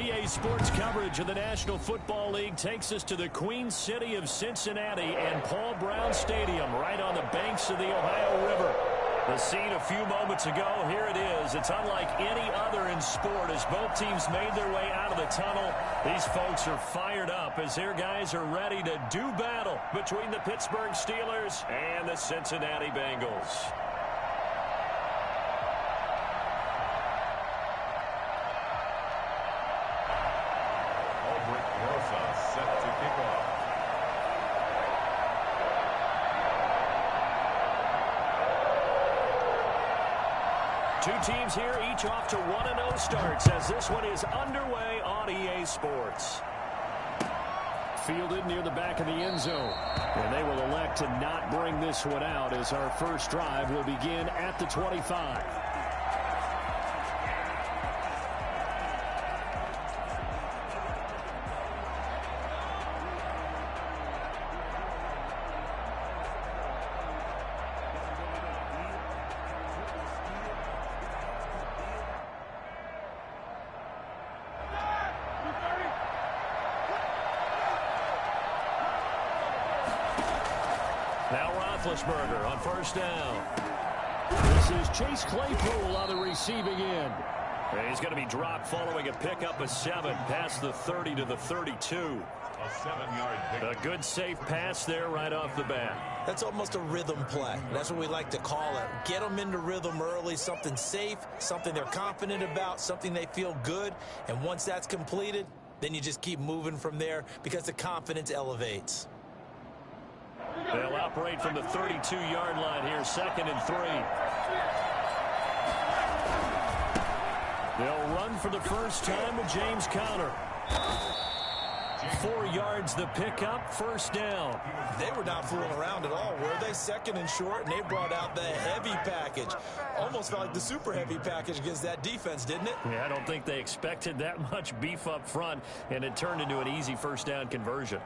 EA Sports coverage of the National Football League takes us to the Queen City of Cincinnati and Paul Brown Stadium right on the banks of the Ohio River. The scene a few moments ago, here it is. It's unlike any other in sport as both teams made their way out of the tunnel. These folks are fired up as their guys are ready to do battle between the Pittsburgh Steelers and the Cincinnati Bengals. Set to kick off. Two teams here, each off to 1-0 starts as this one is underway on EA Sports. Fielded near the back of the end zone. And they will elect to not bring this one out as our first drive will begin at the 25. Now Roethlisberger on first down. This is Chase Claypool on the receiving end. He's going to be dropped following a pickup of 7 past the 30 to the 32. A 7-yard pickup. A good safe pass there right off the bat. That's almost a rhythm play. That's what we like to call it. Get them into rhythm early, something safe, something they're confident about, something they feel good. And once that's completed, then you just keep moving from there because the confidence elevates. They'll operate from the 32-yard line here, 2nd and 3. They'll run for the first time with James Conner. 4 yards the pickup, first down. They were not fooling around at all, were they? 2nd and short, and they brought out the heavy package. Almost felt like the super heavy package against that defense, didn't it? Yeah, I don't think they expected that much beef up front, and it turned into an easy first down conversion.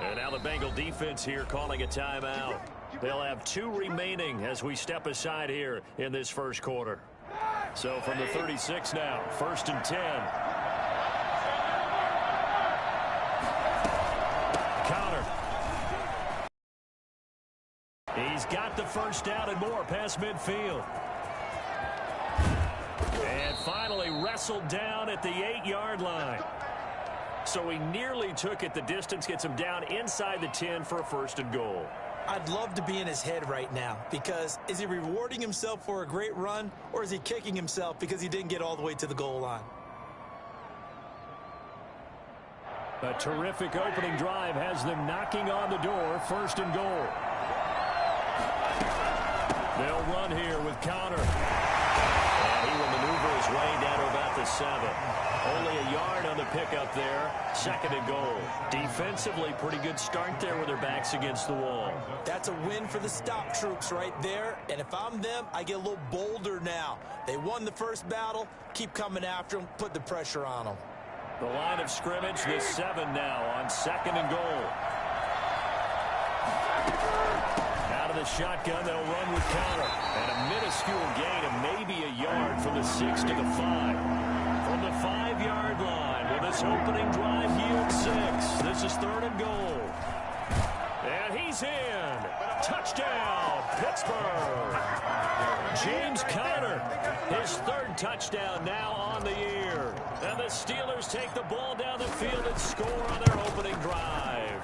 And now the Bengal defense here calling a timeout. They'll have 2 remaining as we step aside here in this first quarter. So from the 36 now, 1st and 10. Counter. He's got the first down and more past midfield. And finally wrestled down at the 8-yard line. So he nearly took it the distance, gets him down inside the 10 for a 1st and goal. I'd love to be in his head right now because is he rewarding himself for a great run or is he kicking himself because he didn't get all the way to the goal line? A terrific opening drive has them knocking on the door, 1st and goal. They'll run here with Conner. And he will maneuver his way down to about the 7. Only a yard on the pickup there. 2nd and goal. Defensively, pretty good start there with their backs against the wall. That's a win for the stop troops right there. And if I'm them, I get a little bolder now. They won the first battle. Keep coming after them. Put the pressure on them. The line of scrimmage, the 7 now on 2nd and goal. Out of the shotgun, they'll run with Conner. And a minuscule gain of maybe a yard from the 6 to the 5. From the 5-yard line, will this opening drive yield 6? This is 3rd and goal. And he's in. Touchdown, Pittsburgh. James Conner, his 3rd touchdown now on the year. And the Steelers take the ball down the field and score on their opening drive.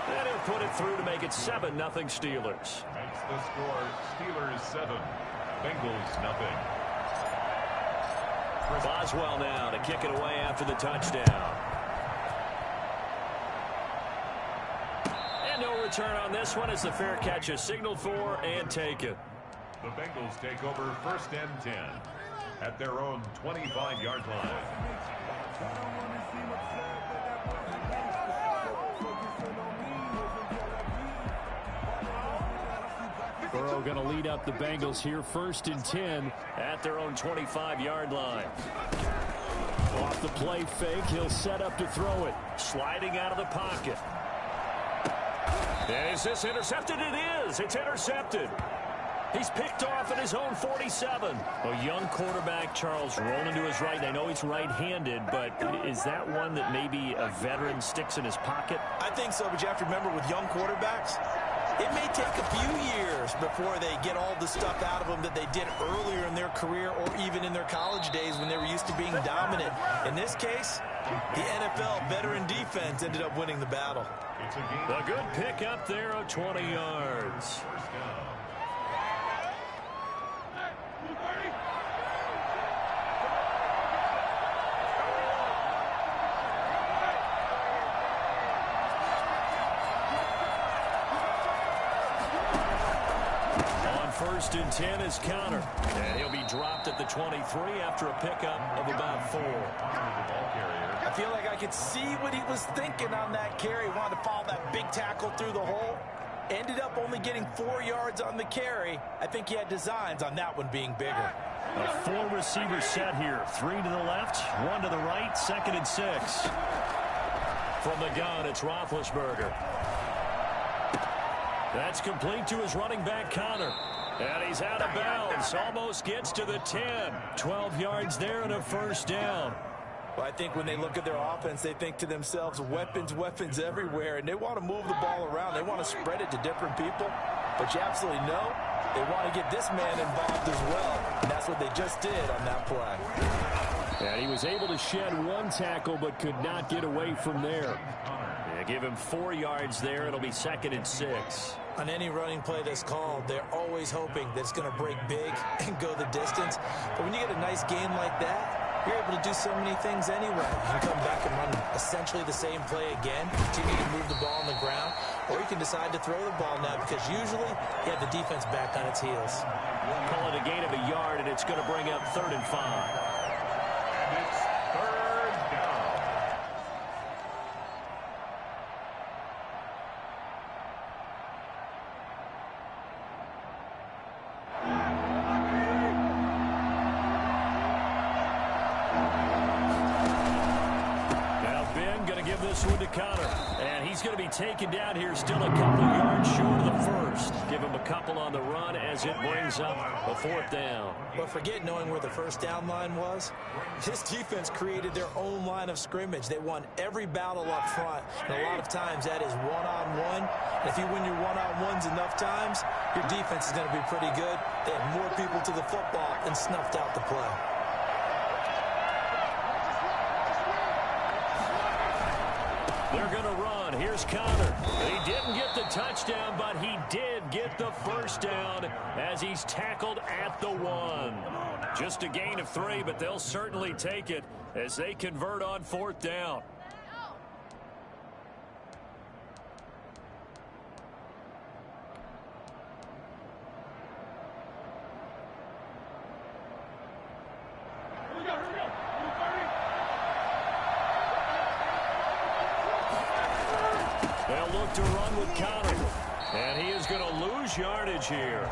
And he'll put it through to make it 7-0 Steelers. Makes the score Steelers 7, Bengals nothing. Boswell now to kick it away after the touchdown. And no return on this one as the fair catch is signaled for and taken. The Bengals take over 1st and 10 at their own 25-yard line. Burrow going to lead up the Bengals here, 1st and 10 at their own 25-yard line. Off the play fake, he'll set up to throw it. Sliding out of the pocket. Is this intercepted? It is. It's intercepted. He's picked off at his own 47. A young quarterback, Charles, rolling to his right. I know he's right-handed, but is that one that maybe a veteran sticks in his pocket? I think so, but you have to remember with young quarterbacks, it may take a few years before they get all the stuff out of them that they did earlier in their career or even in their college days when they were used to being dominant. In this case, the NFL veteran defense ended up winning the battle. A good pick up there of 20 yards. First and 10 is Counter. And he'll be dropped at the 23 after a pickup of about 4. I feel like I could see what he was thinking on that carry. Wanted to follow that big tackle through the hole. Ended up only getting 4 yards on the carry. I think he had designs on that one being bigger. A 4-receiver set here. 3 to the left, 1 to the right, 2nd and 6. From the gun, it's Roethlisberger. That's complete to his running back, Connor. And he's out of bounds. Almost gets to the 10. 12 yards there and a first down. Well, I think when they look at their offense, they think to themselves, weapons, weapons everywhere. And they want to move the ball around. They want to spread it to different people. But you absolutely know they want to get this man involved as well. And that's what they just did on that play. And he was able to shed 1 tackle but could not get away from there. Give him 4 yards there. It'll be 2nd and 6. On any running play that's called, they're always hoping that it's going to break big and go the distance. But when you get a nice game like that, you're able to do so many things anyway. You can come back and run essentially the same play again, continue to move the ball on the ground, or you can decide to throw the ball now because usually you have the defense back on its heels. Call it a gain of a yard, and it's going to bring up 3rd and 5. And it's 3rd down. This one to Connor, and he's going to be taken down here, still a couple of yards short of the first. Give him a couple on the run as it brings up a 4th down. But forget knowing where the first down line was. This defense created their own line of scrimmage. They won every battle up front, and a lot of times that is one-on-one. And if you win your one-on-ones enough times, your defense is going to be pretty good. They had more people to the football and snuffed out the play. They're going to run. Here's Connor. He didn't get the touchdown, but he did get the first down as he's tackled at the 1. Just a gain of 3, but they'll certainly take it as they convert on 4th down. They'll look to run with Connor. And he is going to lose yardage here.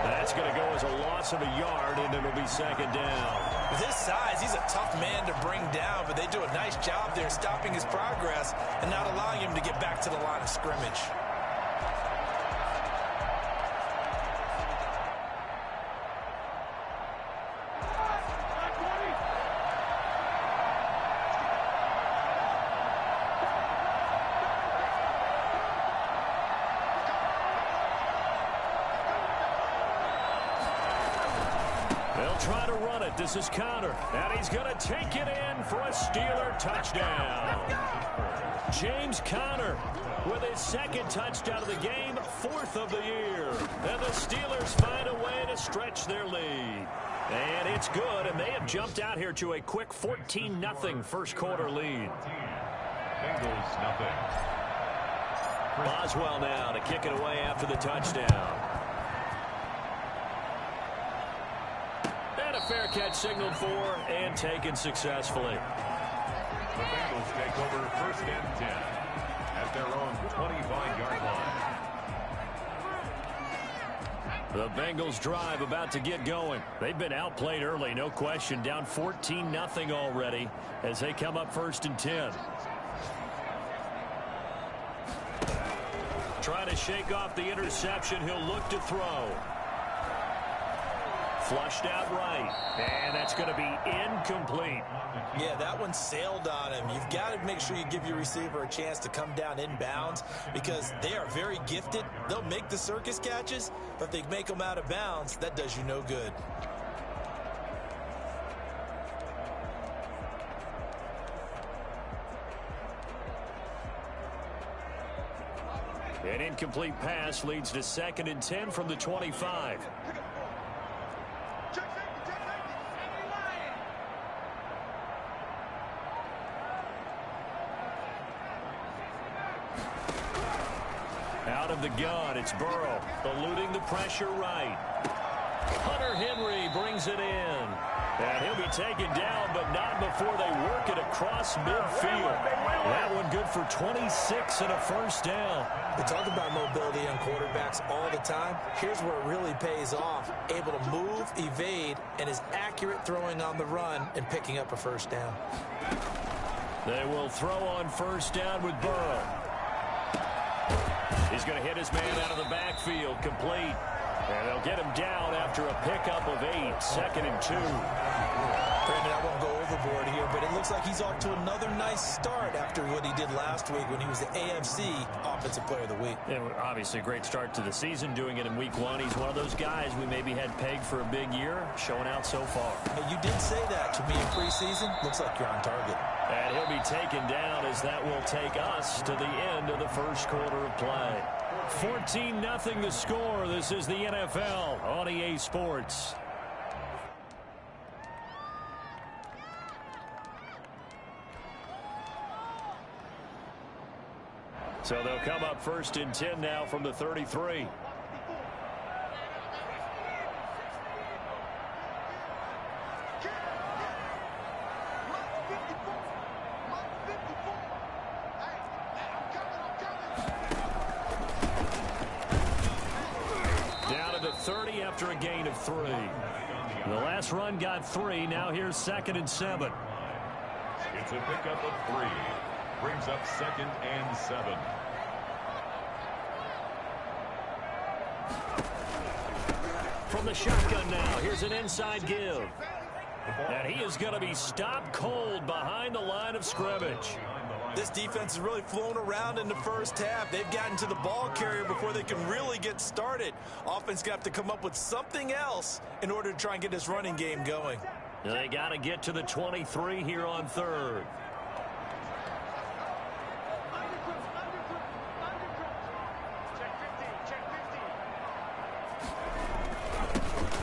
That's going to go as a loss of a yard, and it'll be 2nd down. With his size, he's a tough man to bring down, but they do a nice job there stopping his progress and not allowing him to get back to the line of scrimmage. Try to run it. This is Connor. And he's going to take it in for a Steeler touchdown. James Conner with his 2nd touchdown of the game, 4th of the year. And the Steelers find a way to stretch their lead. And it's good, and they have jumped out here to a quick 14-0 first quarter lead. Bengals nothing. Boswell now to kick it away after the touchdown. Fair catch signaled for and taken successfully. The Bengals take over 1st and 10 at their own 25-yard line. The Bengals drive about to get going. They've been outplayed early, no question. Down 14-0 already as they come up 1st and 10. Trying to shake off the interception. He'll look to throw. flushed out right. And that's going to be incomplete. Yeah, that one sailed on him. You've got to make sure you give your receiver a chance to come down inbounds because they are very gifted. They'll make the circus catches, but if they make them out of bounds, that does you no good. An incomplete pass leads to 2nd and 10 from the 25. Out of the gun, it's Burrow, eluding the pressure right. Hunter Henry brings it in. And he'll be taken down, but not before they work it across midfield. That one good for 26 and a first down. We talk about mobility on quarterbacks all the time. Here's where it really pays off. Able to move, evade, and is accurate throwing on the run and picking up a first down. They will throw on first down with Burrow. He's going to hit his man out of the backfield, complete. And they'll get him down after a pickup of 8, 2nd and 2. Brandon, I won't go overboard here, but it looks like he's off to another nice start after what he did last week when he was the AFC Offensive Player of the Week. Yeah, obviously a great start to the season, doing it in week 1. He's one of those guys we maybe had pegged for a big year, showing out so far. Hey, you did say that to me in preseason. Looks like you're on target. And he'll be taken down as that will take us to the end of the first quarter of play. 14-0 the score. This is the NFL on EA Sports. So they'll come up 1st and 10 now from the 33. Down to the 30 after a gain of 3. The last run got 3. Now here's 2nd and 7. It's a pickup of 3. Brings up 2nd and 7. From the shotgun now, here's an inside give. And he is going to be stopped cold behind the line of scrimmage. This defense has really flown around in the first half. They've gotten to the ball carrier before they can really get started. Offense got to come up with something else in order to try and get this running game going. They got to get to the 23 here on 3rd.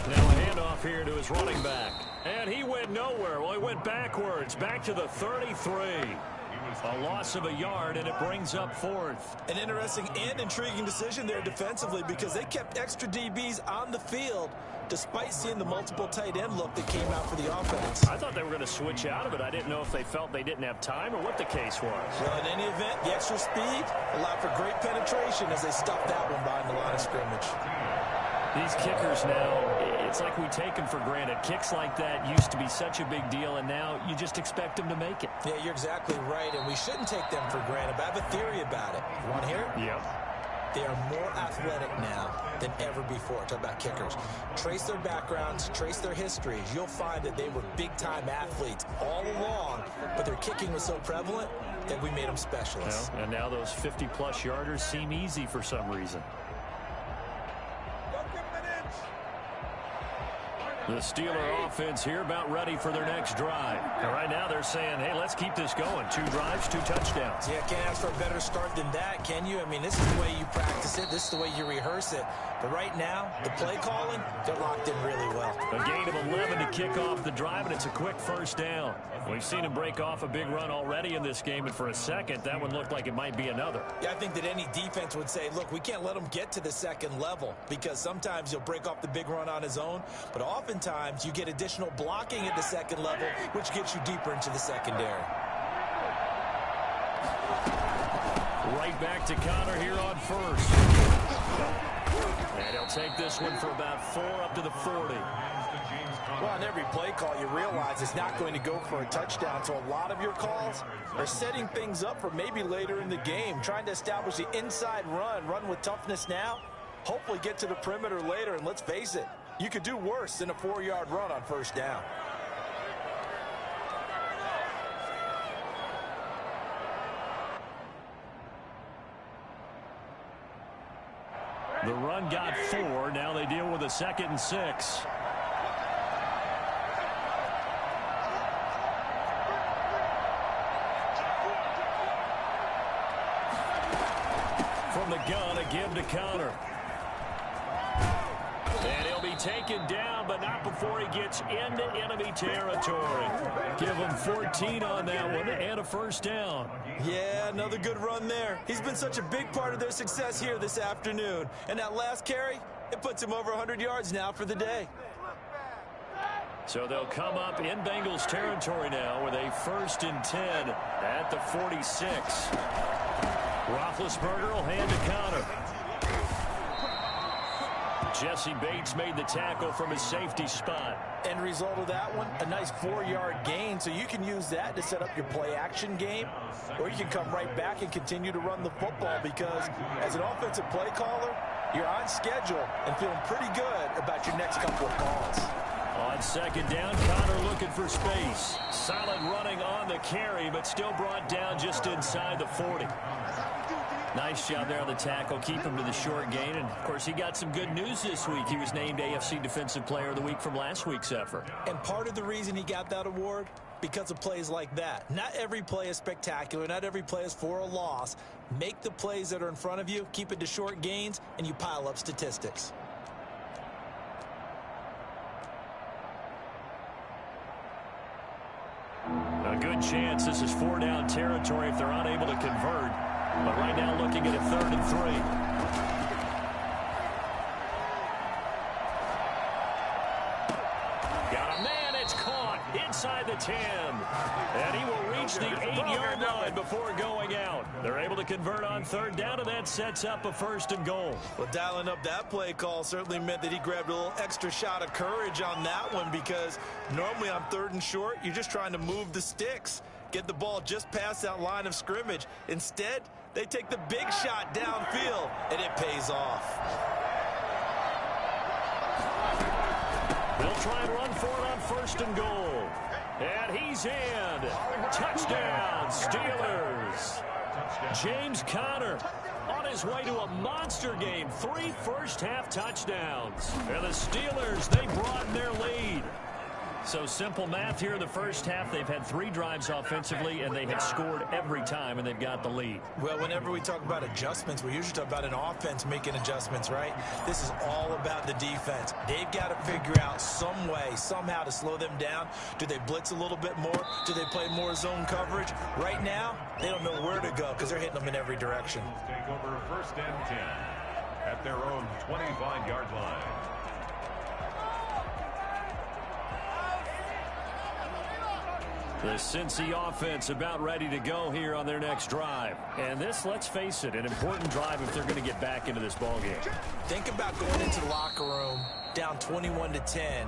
Now a handoff here to his running back. And he went nowhere. Well, he went backwards, back to the 33. A loss of a yard, and it brings up 4th. An interesting and intriguing decision there defensively because they kept extra DBs on the field despite seeing the multiple tight end look that came out for the offense. I thought they were going to switch out of it. I didn't know if they felt they didn't have time or what the case was. Well, in any event, the extra speed allowed for great penetration as they stuffed that one behind the line of scrimmage. These kickers now, it's like we take them for granted. Kicks like that used to be such a big deal, and now you just expect them to make it. Yeah, you're exactly right, and we shouldn't take them for granted. But I have a theory about it. You want to hear it? Yep. They are more athletic now than ever before. Talk about kickers. Trace their backgrounds, trace their histories. You'll find that they were big-time athletes all along, but their kicking was so prevalent that we made them specialists. Well, and now those 50-plus yarders seem easy for some reason. The Steeler offense here about ready for their next drive. And right now they're saying, hey, let's keep this going. 2 drives, 2 touchdowns. Yeah, can't ask for a better start than that, can you? I mean, this is the way you practice it. This is the way you rehearse it. But right now, the play calling, they're locked in really well. A gain of 11 to kick off the drive, and it's a quick first down. We've seen him break off a big run already in this game, and for a second, that one looked like it might be another. Yeah, I think that any defense would say, look, we can't let him get to the second level because sometimes he'll break off the big run on his own, but oftentimes you get additional blocking at the second level, which gets you deeper into the secondary. Right back to Connor here on 1st. And he'll take this one for about 4 up to the 40. Well, on every play call, you realize it's not going to go for a touchdown, so a lot of your calls are setting things up for maybe later in the game, trying to establish the inside run with toughness now, hopefully get to the perimeter later, and let's face it, You could do worse than a 4-yard run on first down. The run got 4. Now they deal with a 2nd and 6. From the gun, a give to Connor. And he'll be taken down, but not before he gets into enemy territory. Give him 14 on that one and a first down. Yeah, another good run there. He's been such a big part of their success here this afternoon. And that last carry, it puts him over 100 yards now for the day. So they'll come up in Bengals territory now with a 1st and 10 at the 46. Roethlisberger will hand to Connor. Jesse Bates made the tackle from his safety spot. End result of that one, a nice 4-yard gain, so you can use that to set up your play-action game, or you can come right back and continue to run the football because as an offensive play caller, you're on schedule and feeling pretty good about your next couple of calls. On 2nd down, Connor looking for space. Solid running on the carry, but still brought down just inside the 40. Nice job there on the tackle. Keep him to the short gain. And, of course, he got some good news this week. He was named AFC Defensive Player of the Week from last week's effort. And part of the reason he got that award, because of plays like that. Not every play is spectacular. Not every play is for a loss. Make the plays that are in front of you, keep it to short gains, and you pile up statistics. A good chance this is 4-down territory if they're unable to convert. But right now looking at a 3rd and 3. Got a man, it's caught inside the 10. And he will reach the 8-yard line before going out. They're able to convert on 3rd down, and that sets up a 1st and goal. Well, dialing up that play call certainly meant that he grabbed a little extra shot of courage on that one because normally on 3rd and short, you're just trying to move the sticks. Get the ball just past that line of scrimmage. Instead, they take the big shot downfield, and it pays off. They'll try and run for it on 1st and goal. And he's in. Touchdown, Steelers. James Conner on his way to a monster game. 3 first-half touchdowns. And the Steelers, they broaden their lead. So simple math here in the first half. They've had 3 drives offensively, and they have scored every time, and they've got the lead. Well, whenever we talk about adjustments, we usually talk about an offense making adjustments, right? This is all about the defense. They've got to figure out some way, somehow to slow them down. Do they blitz a little bit more? Do they play more zone coverage? Right now, they don't know where to go because they're hitting them in every direction. Take over 1st and 10 at their own 25-yard line. The Cincy offense about ready to go here on their next drive. And this, let's face it, an important drive if they're going to get back into this ballgame. Think about going into the locker room down 21-10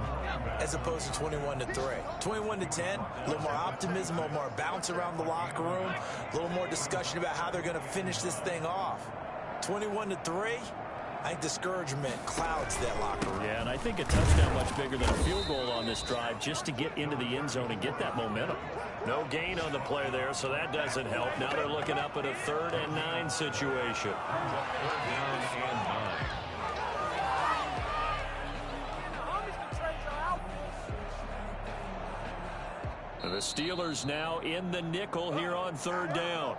as opposed to 21-3. 21-10, a little more optimism, a little more bounce around the locker room, a little more discussion about how they're going to finish this thing off. 21-3, I think discouragement clouds that locker room. Yeah, and I think a touchdown much bigger than a field goal on this drive just to get into the end zone and get that momentum. No gain on the play there, so that doesn't help. Now they're looking up at a 3rd and 9 situation. 3rd down and 9. The Steelers now in the nickel here on 3rd down.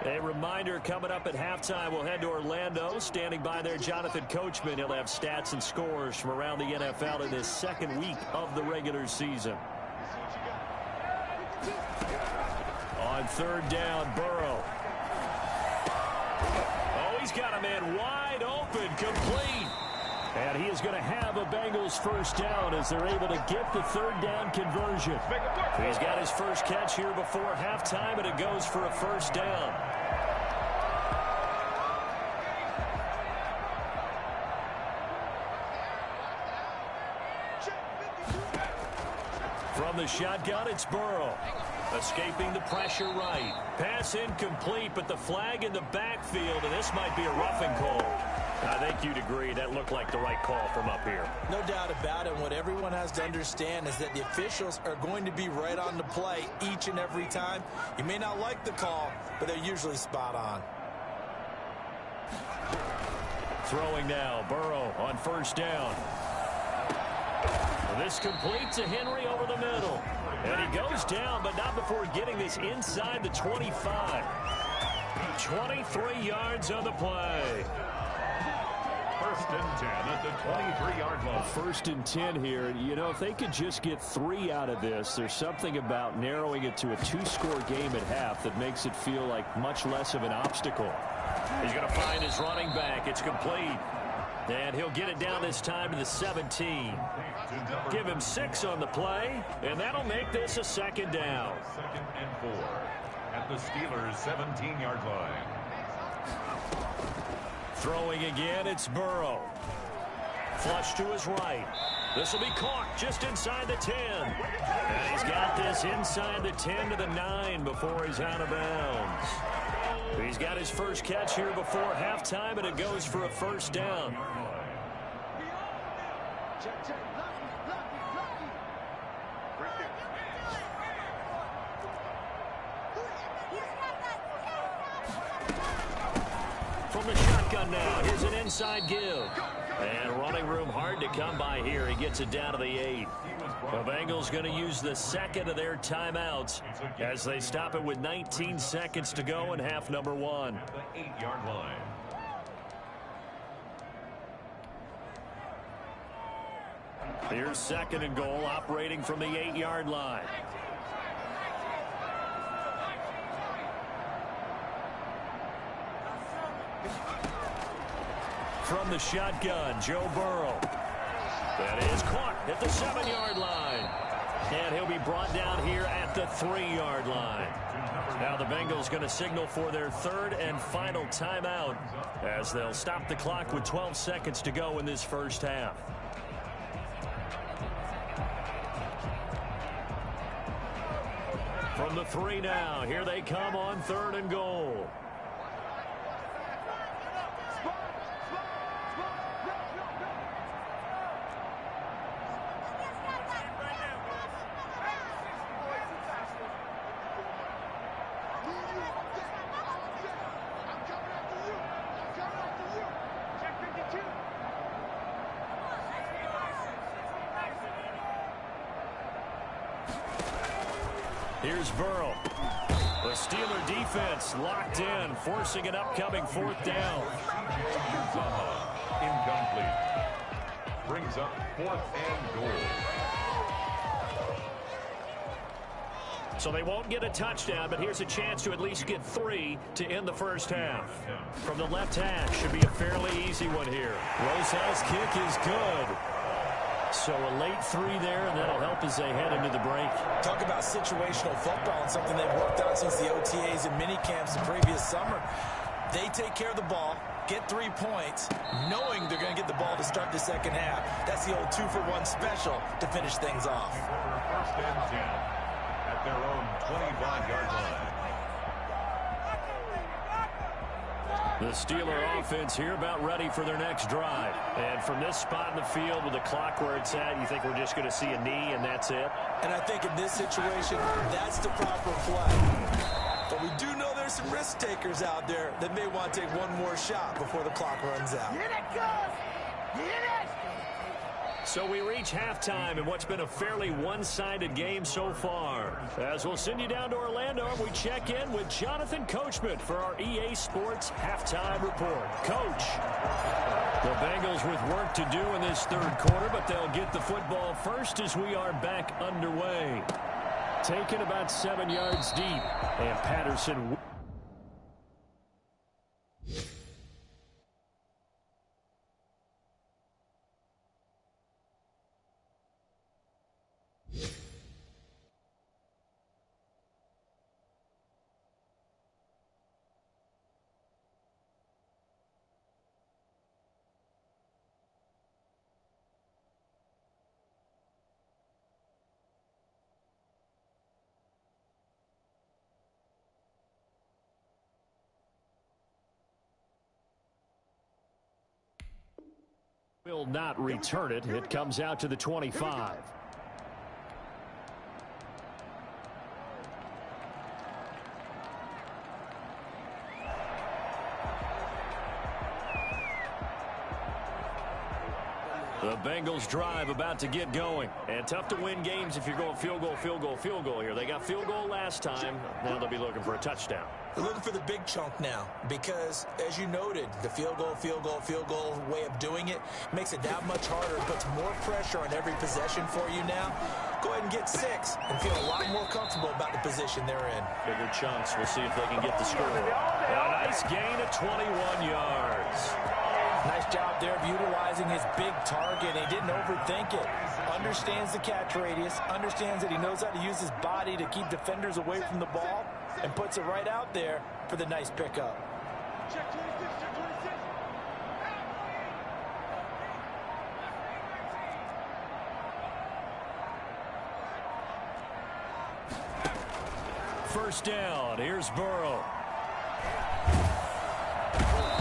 A reminder coming up at halftime, we'll head to Orlando. Standing by there, Jonathan Coachman. He'll have stats and scores from around the NFL in this 2nd week of the regular season. On 3rd down, Burrow. Oh, he's got a man wide open, complete. And he is going to have a Bengals 1st down as they're able to get the 3rd down conversion. He's got his first catch here before halftime, and it goes for a 1st down. From the shotgun, it's Burrow. Escaping the pressure right. Pass incomplete, but the flag in the backfield, and this might be a roughing call. I think you'd agree that looked like the right call from up here. No doubt about it. What everyone has to understand is that the officials are going to be right on the play each and every time. You may not like the call, but they're usually spot on. Throwing now, Burrow on first down. This completes to Henry over the middle. And he goes down, but not before getting this inside the 25. 23 yards on the play. First and 10 at the 23-yard line. First and 10 here. You know, if they could just get 3 out of this, there's something about narrowing it to a 2-score game at half that makes it feel like much less of an obstacle. He's going to find his running back. It's complete. And he'll get it down this time to the 17. Give him 6 on the play, and that'll make this a second down. Second and 4 at the Steelers' 17-yard line. Throwing again, it's Burrow. Flush to his right. This will be caught just inside the 10. And he's got this inside the 10 to the 9 before he's out of bounds. He's got his first catch here before halftime, and it goes for a first down. From the shotgun now, here's an inside give. And running room hard to come by here. He gets it down to the 8. The Bengals going to use the second of their timeouts as they stop it with 19 seconds to go in half number 1. At the 8-yard line. Here's second and goal, operating from the 8-yard line. From the shotgun, Joe Burrow. That is caught at the 7-yard line. And he'll be brought down here at the 3-yard line. Now the Bengals going to signal for their third and final timeout as they'll stop the clock with 12 seconds to go in this first half. From the 3 now, here they come on third and goal. Here's Burrow. The Steeler defense locked in, forcing an upcoming fourth down. Incomplete. Brings up 4th and goal. So they won't get a touchdown, but here's a chance to at least get 3 to end the first half. From the left hash, should be a fairly easy one here. Rosel's kick is good. So a late 3 there, and that'll help as they head into the break. Talk about situational football and something they've worked out since the OTAs and mini camps the previous summer. They take care of the ball, get 3 points, knowing they're going to get the ball to start the second half. That's the old 2-for-1 special to finish things off. First and 10 at their own 25-yard line. The Steeler offense here about ready for their next drive. And from this spot in the field with the clock where it's at, you think we're just going to see a knee and that's it? And I think in this situation, that's the proper play. But we do know there's some risk takers out there that may want to take one more shot before the clock runs out. Get it, Gus! Get it! So we reach halftime in what's been a fairly one-sided game so far. As we'll send you down to Orlando, and we check in with Jonathan Coachman for our EA Sports Halftime Report. Coach, the Bengals with work to do in this third quarter, but they'll get the football first as we are back underway. Taken about 7 yards deep, and Patterson... Will not return it. It comes out to the 25. The Bengals drive about to get going. And tough to win games if you're going field goal, field goal, field goal here. They got field goal last time. Now they'll be looking for a touchdown. They're looking for the big chunk now because, as you noted, the field goal way of doing it makes it that much harder. It puts more pressure on every possession for you now. Go ahead and get 6 and feel a lot more comfortable about the position they're in. Bigger chunks. We'll see if they can get the score. A nice gain of 21 yards. Nice job there of utilizing his big target. He didn't overthink it. Understands the catch radius. Understands that he knows how to use his body to keep defenders away from the ball. And puts it right out there for the nice pickup. Check 26, check 26. First down. Here's Burrow.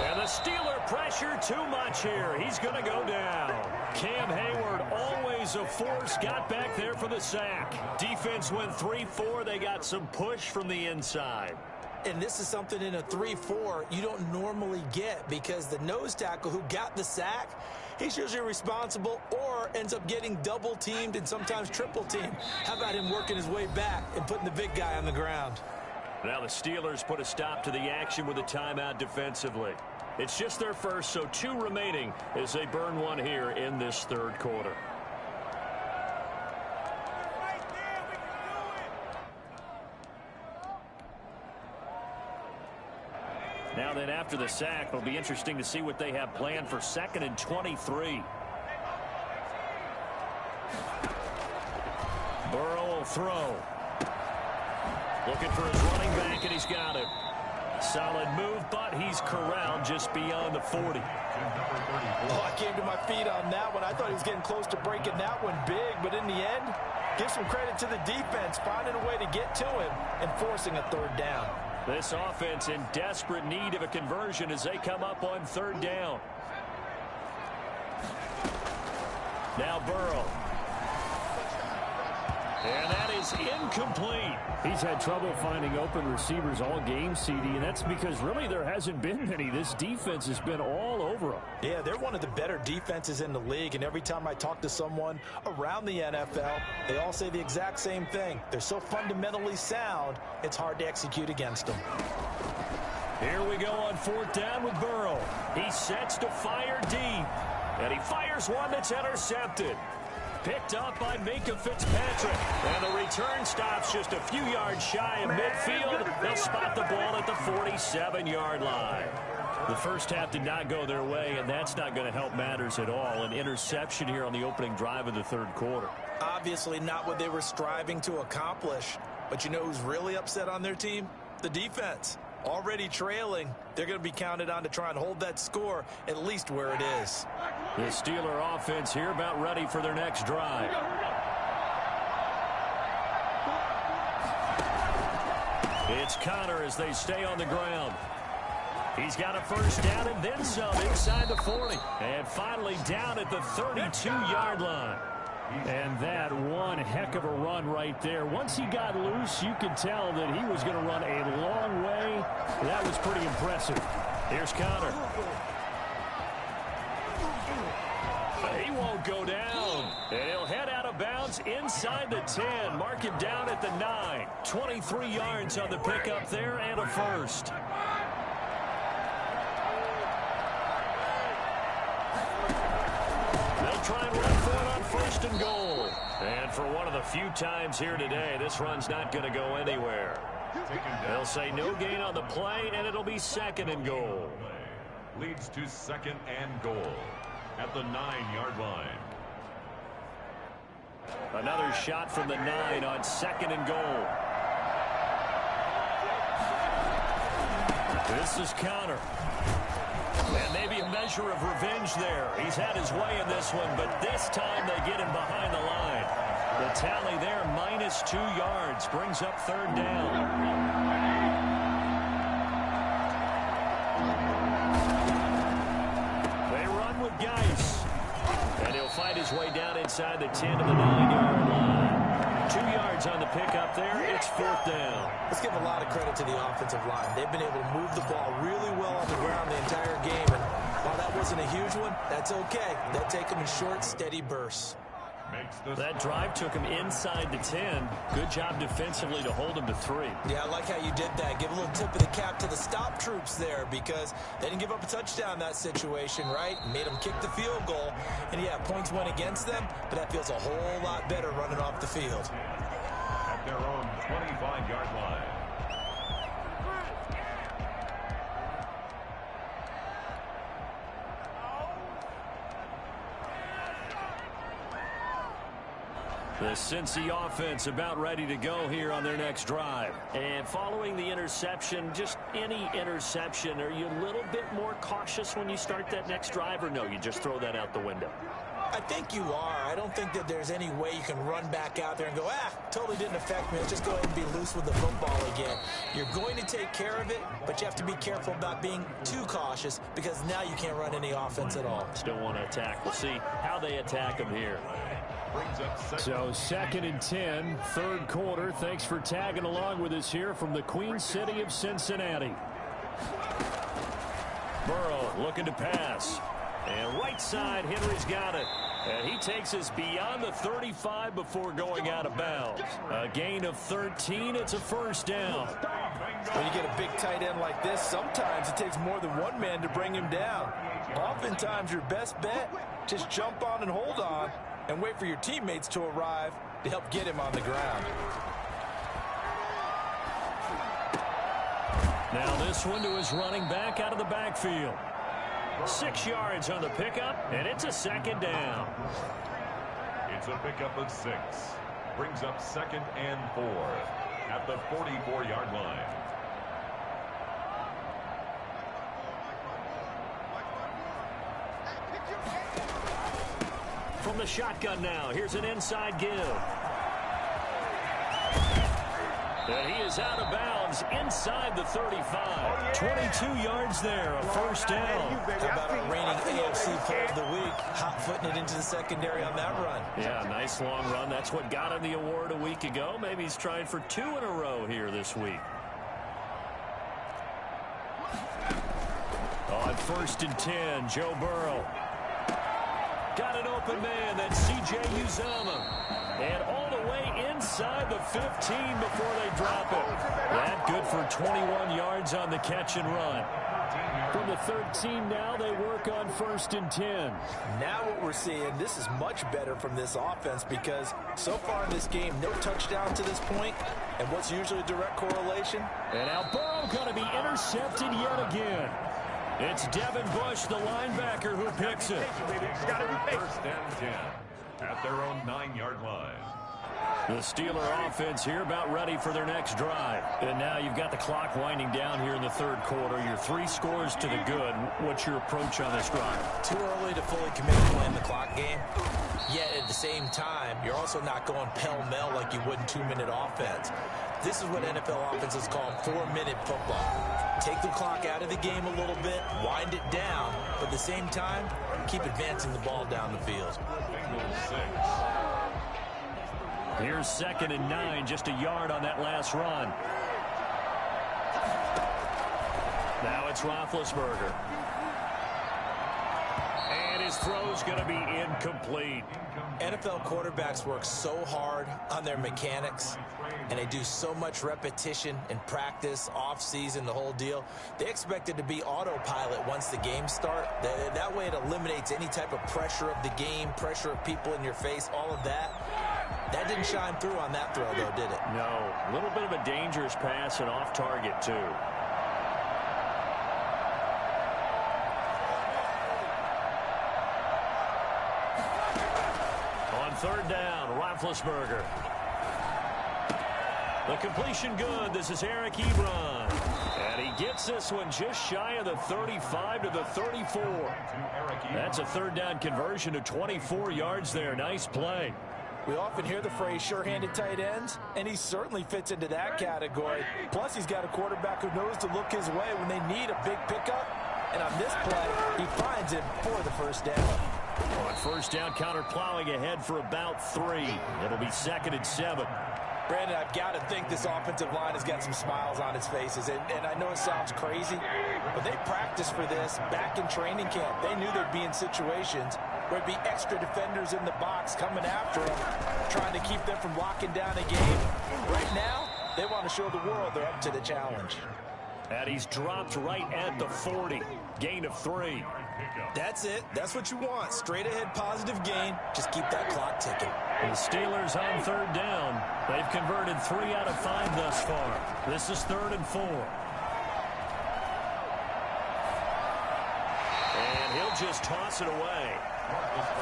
And the Steeler pressure too much here. He's going to go down. Cam Hayward, always a force, got back there for the sack. Defense went 3-4. They got some push from the inside. And this is something in a 3-4 you don't normally get because the nose tackle who got the sack, he's usually responsible or ends up getting double teamed and sometimes triple teamed. How about him working his way back and putting the big guy on the ground? Now the Steelers put a stop to the action with a timeout defensively. It's just their first, so 2 remaining as they burn one here in this third quarter. Now then, after the sack, it'll be interesting to see what they have planned for 2nd and 23. Burrow will throw. Looking for his running back, and he's got him. Solid move, but he's corralled just beyond the 40. Oh, I came to my feet on that one. I thought he was getting close to breaking that one big, but in the end, give some credit to the defense, finding a way to get to him and forcing a 3rd down. This offense in desperate need of a conversion as they come up on 3rd down. Now Burrow. And that is incomplete. He's had trouble finding open receivers all game, CD, and that's because really there hasn't been many. This defense has been all over them. Yeah, they're one of the better defenses in the league, and every time I talk to someone around the NFL, they all say the exact same thing. They're so fundamentally sound, it's hard to execute against them. Here we go on 4th down with Burrow. He sets to fire deep, and he fires one that's intercepted. Picked up by Minka Fitzpatrick. And the return stops just a few yards shy of midfield. They'll spot the ball at the 47-yard line. The first half did not go their way, and that's not going to help matters at all. An interception here on the opening drive of the 3rd quarter. Obviously not what they were striving to accomplish. But you know who's really upset on their team? The defense. Already trailing, they're going to be counted on to try and hold that score at least where it is. The Steeler offense here about ready for their next drive. It's Connor as they stay on the ground. He's got a first down and then some inside the 40. And finally down at the 32-yard line. And that one heck of a run right there. Once he got loose, you could tell that he was going to run a long way. That was pretty impressive. Here's Connor. He won't go down. And he'll head out of bounds inside the 10. Mark him down at the 9. 23 yards on the pickup there and a first. They'll try and run for it on 1st and goal. And for one of the few times here today, this run's not going to go anywhere. They'll say no gain on the play, and it'll be 2nd and goal. Leads to 2nd and goal at the 9-yard line. Another shot from the 9 on 2nd and goal. This is Connor. And maybe a measure of revenge there. He's had his way in this one, but this time they get him behind the line. The tally there, -2 yards, brings up 3rd down. They run with Geis. And he'll fight his way down inside the 10 to the 9-yard line. 2 yards on the pickup there. It's 4th down. Let's give a lot of credit to the offensive line. They've been able to move the ball really well on the ground the entire game. And while that wasn't a huge one, that's okay. They'll take them in short, steady bursts. That drive took him inside the 10. Good job defensively to hold him to 3. Yeah, I like how you did that. Give a little tip of the cap to the stop troops there because they didn't give up a touchdown in that situation, right? Made them kick the field goal. And, yeah, points went against them, but that feels a whole lot better running off the field. At their own 25-yard line. The Cincy offense about ready to go here on their next drive. And following the interception, just any interception, are you a little bit more cautious when you start that next drive, or no, you just throw that out the window? I think you are. I don't think that there's any way you can run back out there and go, totally didn't affect me. Let's just go ahead and be loose with the football again. You're going to take care of it, but you have to be careful about being too cautious because now you can't run any offense at all. Still want to attack. We'll see how they attack them here. So 2nd and 10, 3rd quarter. Thanks for tagging along with us here from the Queen City of Cincinnati. Burrow looking to pass. And right side, Henry's got it. And he takes us beyond the 35 before going out of bounds. A gain of 13. It's a 1st down. When you get a big tight end like this, sometimes it takes more than one man to bring him down. Oftentimes, your best bet, just jump on and hold on and wait for your teammates to arrive to help get him on the ground. Now this one to his running back out of the backfield. 6 yards on the pickup, and it's a 2nd down. It's a pickup of 6. Brings up 2nd and 4 at the 44-yard line. From the shotgun now, here's an inside give. And he is out of bounds inside the 35. 22 yards there, a 1st down. How about our reigning AFC Player of the Week, hot-footing it into the secondary on that run? Yeah, nice long run. That's what got him the award a week ago. Maybe he's trying for 2 in a row here this week. On 1st and 10, Joe Burrow. Got an open man, that's C.J. Uzomah. And all the way inside the 15 before they drop it. That good for 21 yards on the catch and run. From the 13 now, they work on 1st and 10. Now what we're seeing, this is much better from this offense because so far in this game, no touchdown to this point. And what's usually a direct correlation? And now Burrow going to be intercepted yet again. It's Devin Bush, the linebacker, who picks it. 1st and 10 at their own 9-yard line. The Steeler offense here about ready for their next drive. And now you've got the clock winding down here in the 3rd quarter. You're 3 scores to the good. What's your approach on this drive? Too early to fully commit to playing the clock game. Yet at the same time, you're also not going pell-mell like you would in 2-minute offense. This is what NFL offenses call 4-minute football. Take the clock out of the game a little bit, wind it down, but at the same time, keep advancing the ball down the field. Here's 2nd and 9, just a yard on that last run. Now it's Roethlisberger. And his throw's going to be incomplete. NFL quarterbacks work so hard on their mechanics, and they do so much repetition in practice, off-season, the whole deal. They expect it to be autopilot once the games start. That way it eliminates any type of pressure of the game, pressure of people in your face, all of that. That didn't shine through on that throw, though, did it? No. A little bit of a dangerous pass and off target, too. On 3rd down, Roethlisberger. The completion good. This is Eric Ebron. And he gets this one just shy of the 35 to the 34. That's a 3rd down conversion to 24 yards there. Nice play. We often hear the phrase sure-handed tight ends, and he certainly fits into that category. Plus, he's got a quarterback who knows to look his way when they need a big pickup. And on this play, he finds him for the 1st down. On first down, counter plowing ahead for about 3. It'll be 2nd and 7. Brandon, I've got to think this offensive line has got some smiles on its faces. And I know it sounds crazy, but they practiced for this back in training camp. They knew they'd be in situations where there'd be extra defenders in the box coming after them, trying to keep them from locking down a game. Right now, they want to show the world they're up to the challenge. And he's dropped right at the 40. Gain of 3. That's it. That's what you want. Straight ahead positive gain. Just keep that clock ticking. The Steelers on 3rd down. They've converted 3 out of 5 thus far. This is 3rd and 4. And he'll just toss it away.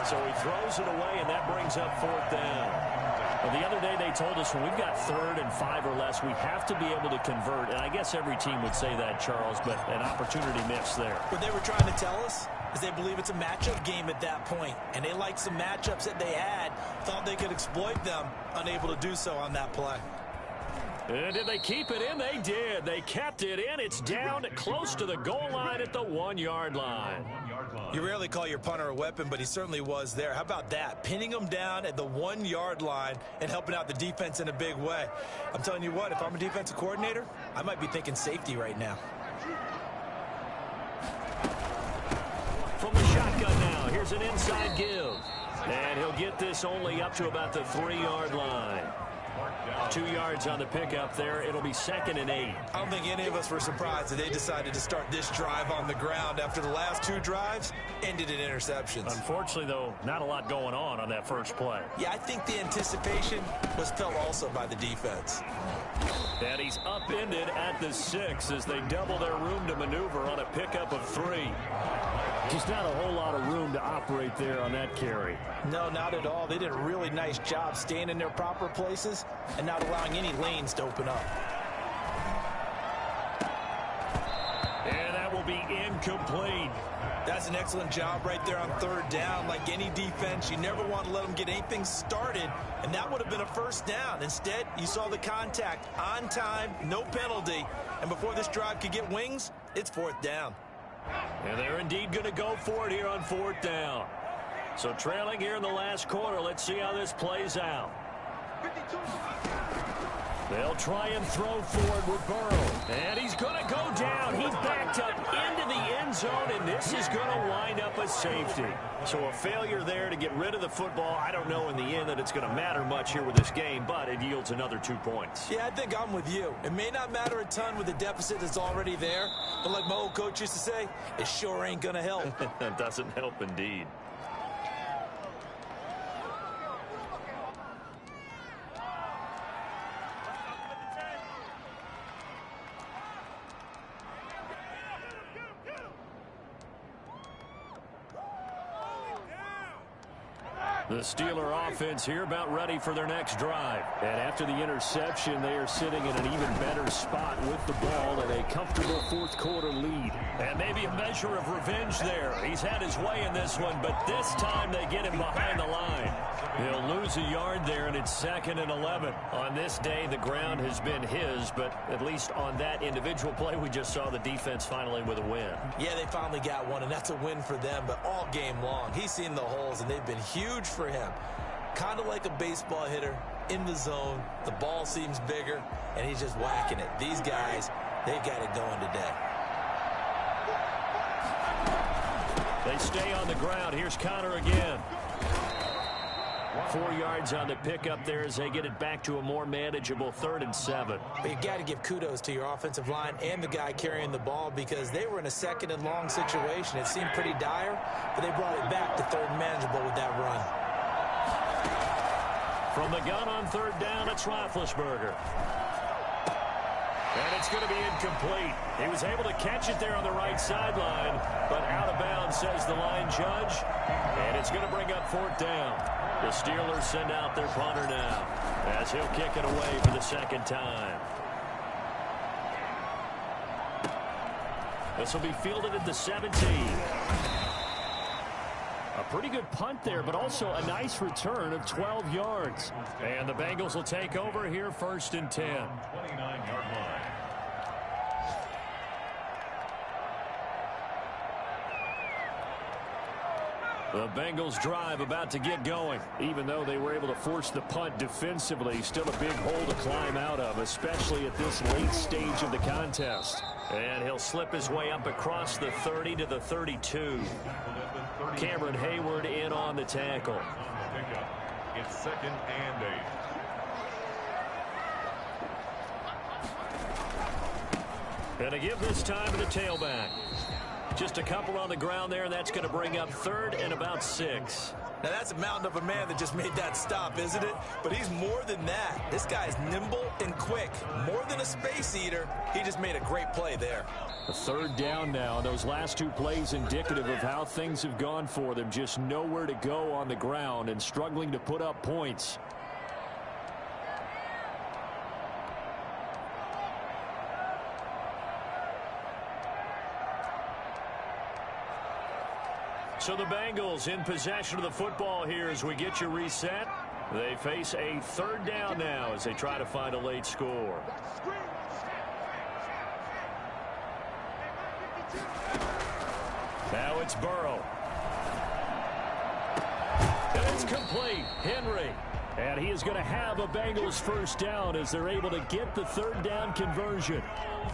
So he throws it away, and that brings up 4th down. Well, the other day they told us when we've got 3rd and 5 or less, we have to be able to convert. And I guess every team would say that, Charles, but an opportunity missed there. What they were trying to tell us is they believe it's a matchup game at that point. And they liked some matchups that they had, thought they could exploit them, unable to do so on that play. And did they keep it in? They did. They kept it in. It's down close to the goal line at the 1-yard line. You rarely call your punter a weapon, but he certainly was there. How about that? Pinning him down at the 1-yard line and helping out the defense in a big way. I'm telling you what, if I'm a defensive coordinator, I might be thinking safety right now. From the shotgun now, here's an inside give. And he'll get this only up to about the 3-yard line. 2 yards on the pickup there. It'll be 2nd and 8. I don't think any of us were surprised that they decided to start this drive on the ground after the last 2 drives ended in interceptions. Unfortunately, though, not a lot going on that first play. Yeah, I think the anticipation was felt also by the defense. And he's upended at the 6 as they double their room to maneuver on a pickup of 3. Just not a whole lot of room to operate there on that carry. No, not at all. They did a really nice job staying in their proper places and not allowing any lanes to open up. And that will be incomplete. That's an excellent job right there on 3rd down. Like any defense, you never want to let them get anything started, and that would have been a first down. Instead, you saw the contact on time, no penalty, and before this drive could get wings, it's 4th down. And they're indeed going to go for it here on 4th down. So trailing here in the last quarter, let's see how this plays out. They'll try and throw forward with Burrow. And he's going to go down. He backed up into the end zone, and this is going to wind up a safety. So a failure there to get rid of the football. I don't know in the end that it's going to matter much here with this game, but it yields another 2 points. Yeah, I think I'm with you. It may not matter a ton with the deficit that's already there, but like my old coach used to say, it sure ain't going to help. It doesn't help indeed. The Steeler offense here about ready for their next drive. And after the interception, they are sitting in an even better spot with the ball and a comfortable 4th quarter lead. And maybe a measure of revenge there. He's had his way in this one, but this time they get him behind the line. He'll lose a yard there, and it's 2nd and 11. On this day, the ground has been his, but at least on that individual play, we just saw the defense finally with a win. Yeah, they finally got one, and that's a win for them, but all game long, he's seen the holes, and they've been huge for him. Kind of like a baseball hitter in the zone. The ball seems bigger, and he's just whacking it. These guys, they've got it going today. They stay on the ground. Here's Connor again. 4 yards on the pickup there as they get it back to a more manageable 3rd and 7. But you've got to give kudos to your offensive line and the guy carrying the ball because they were in a 2nd and long situation. It seemed pretty dire, but they brought it back to 3rd and manageable with that run. From the gun on 3rd down, it's Roethlisberger. And it's going to be incomplete. He was able to catch it there on the right sideline, but out of bounds, says the line judge. And it's going to bring up 4th down. The Steelers send out their punter now as he'll kick it away for the 2nd time. This will be fielded at the 17. A pretty good punt there, but also a nice return of 12 yards. And the Bengals will take over here 1st and 10. 29-yard line. The Bengals drive about to get going. Even though they were able to force the punt defensively, still a big hole to climb out of, especially at this late stage of the contest. And he'll slip his way up across the 30 to the 32. Cameron Hayward in on the tackle. It's 2nd and 8. And to give this time to the tailback. Just a couple on the ground there, and that's going to bring up 3rd and about 6. Now, that's a mountain of a man that just made that stop, isn't it? But he's more than that. This guy's nimble and quick. More than a space eater, he just made a great play there. A 3rd down now. Those last 2 plays indicative of how things have gone for them. Just nowhere to go on the ground and struggling to put up points. So the Bengals in possession of the football here as we get you reset. They face a 3rd down now as they try to find a late score. Now it's Burrow. And it's complete. Henry. And he is going to have a Bengals 1st down as they're able to get the 3rd down conversion.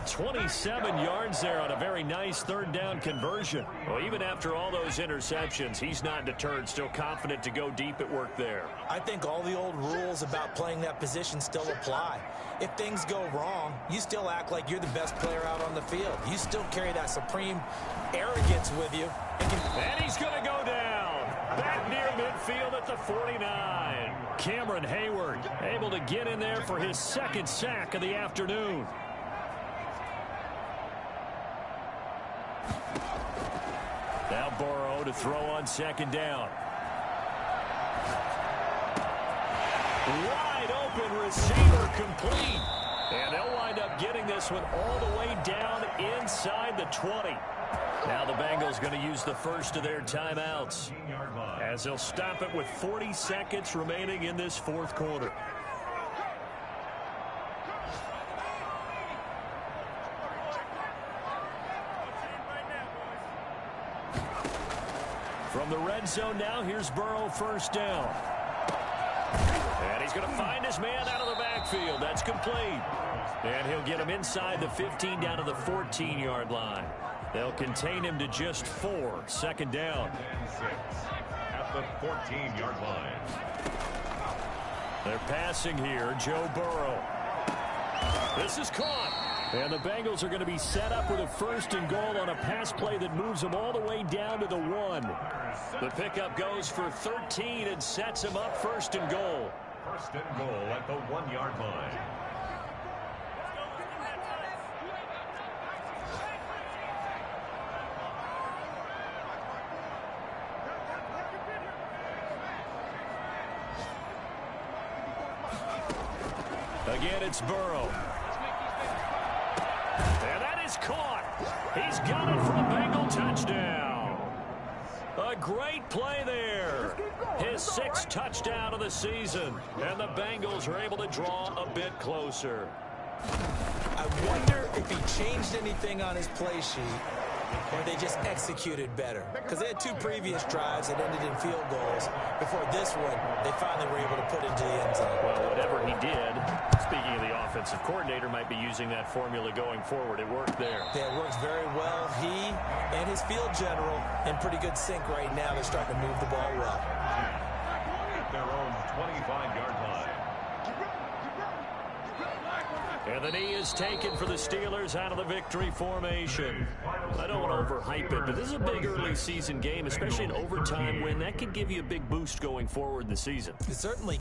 27 yards there on a very nice 3rd down conversion. Well, even after all those interceptions, he's not deterred, still confident to go deep at work there. I think all the old rules about playing that position still apply. If things go wrong, you still act like you're the best player out on the field. You still carry that supreme arrogance with you. And he's going to go down. Back near midfield at the 49. Cameron Hayward able to get in there for his 2nd sack of the afternoon. Now Burrow to throw on 2nd down. Wide open receiver complete. And they'll wind up getting this one all the way down inside the 20. Now the Bengals going to use the first of their timeouts as they'll stop it with 40 seconds remaining in this 4th quarter. From the red zone now, here's Burrow 1st down. And he's going to find his man out of the backfield. That's complete. And he'll get him inside the 15 down to the 14-yard line. They'll contain him to just 4. 2nd down. 6 at the 14-yard line. They're passing here. Joe Burrow. This is caught. And the Bengals are going to be set up with a 1st and goal on a pass play that moves them all the way down to the 1. The pickup goes for 13 and sets him up 1st and goal. 1st and goal at the 1-yard line. Again, it's Burrow. And that is caught. He's got it for a Bengal touchdown. A great play there. His 6th touchdown of the season. And the Bengals are able to draw a bit closer. I wonder if he changed anything on his play sheet or they just executed better. Because they had 2 previous drives that ended in field goals. Before this one, they finally were able to put into the end zone. Well, whatever he did, speaking of the offensive coordinator, might be using that formula going forward. It worked there. Yeah, it works very well. He and his field general in pretty good sync right now. They're starting to move the ball well. At their own 25-yard line. And the knee is taken for the Steelers out of the victory formation. I don't want to overhype it, but this is a big early season game, especially an overtime win. That could give you a big boost going forward in the season. It certainly